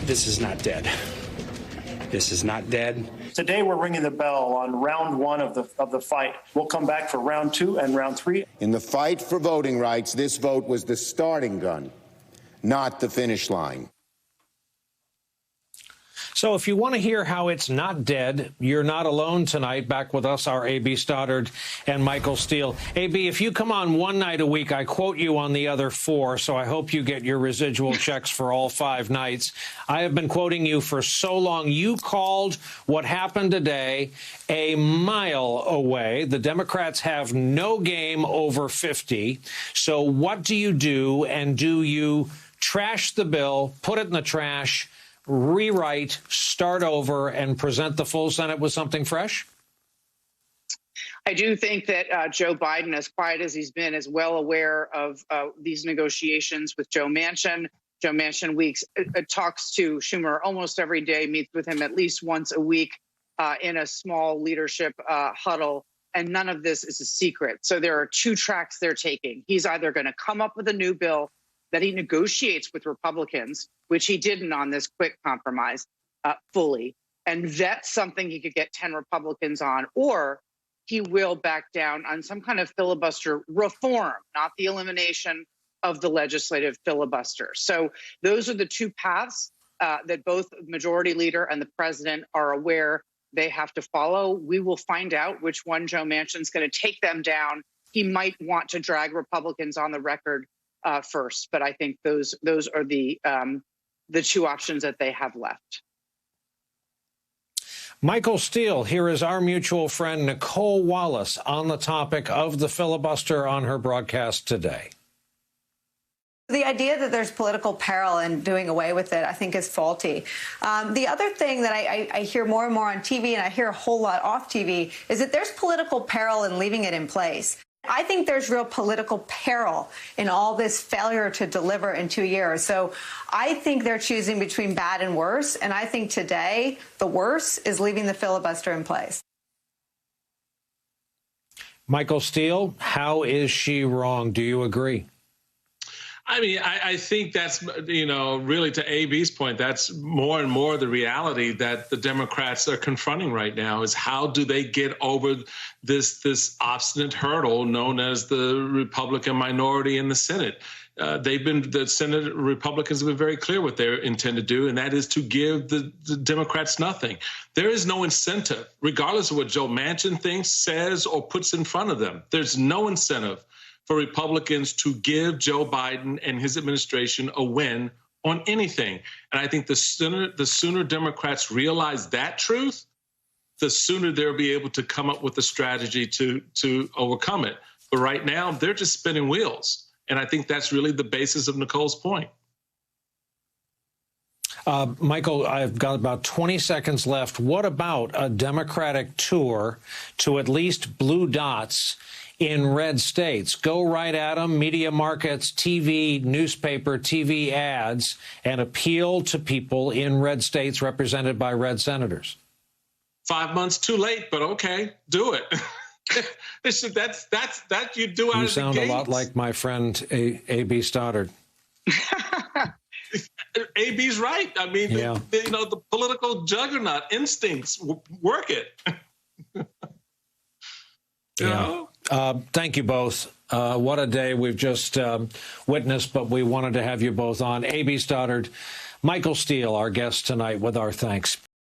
This is not dead. This is not dead. Today, we're ringing the bell on round one of the fight. We'll come back for round two and round three. In the fight for voting rights, this vote was the starting gun, not the finish line. So if you want to hear how it's not dead, you're not alone tonight. Back with us are A.B. Stoddard and Michael Steele. A.B., if you come on one night a week, I quote you on the other four, so I hope you get your residual checks for all 5 nights. I have been quoting you for so long. You called what happened today a mile away. The Democrats have no game over 50. So what do you do? And do you trash the bill, put it in the trash, rewrite, start over, and present the full Senate with something fresh? I do think that Joe Biden, as quiet as he's been, is well aware of these negotiations with Joe Manchin. Joe Manchin talks to Schumer almost every day, meets with him at least once a week in a small leadership huddle, and none of this is a secret. So there are 2 tracks they're taking. He's either going to come up with a new bill that he negotiates with Republicans, which he didn't on this quick compromise fully, and that's something he could get 10 Republicans on, or he will back down on some kind of filibuster reform, not the elimination of the legislative filibuster. So those are the 2 paths that both Majority Leader and the president are aware they have to follow. We will find out which one Joe Manchin's going to take them down. He might want to drag Republicans on the record first, but I think those are the 2 options that they have left. Michael Steele, here is our mutual friend Nicole Wallace on the topic of the filibuster on her broadcast today. The idea that there's political peril in doing away with it, I think, is faulty. The other thing that I hear more and more on TV, and I hear a whole lot off TV, is that there's political peril in leaving it in place. I think there's real political peril in all this failure to deliver in 2 years. So I think they're choosing between bad and worse. And I think today the worse is leaving the filibuster in place. Michael Steele, how is she wrong? Do you agree? I mean, I think that's, really to AB's point, that's more and more the reality that the Democrats are confronting right now is how do they get over this obstinate hurdle known as the Republican minority in the Senate. The Senate Republicans have been very clear what they intend to do, and that is to give the Democrats nothing. There is no incentive, regardless of what Joe Manchin thinks, says, or puts in front of them. There's no incentive for Republicans to give Joe Biden and his administration a win on anything. And I think the sooner Democrats realize that truth, the sooner they'll be able to come up with a strategy to overcome it. But right now, they're just spinning wheels. And I think that's really the basis of Nicole's point. Michael, I've got about 20 seconds left. What about a Democratic tour to at least blue dots in red states? Go right at them, media markets, TV, newspaper, TV ads, and appeal to people in red states represented by red senators. 5 months too late, but okay, do it. That you do out of the gates. You sound a lot like my friend A.B. Stoddard. AB's right. I mean, yeah. The political juggernaut instincts work it. Yeah. Thank you both. What a day we've just witnessed, but we wanted to have you both on. A.B. Stoddard, Michael Steele, our guest tonight, with our thanks.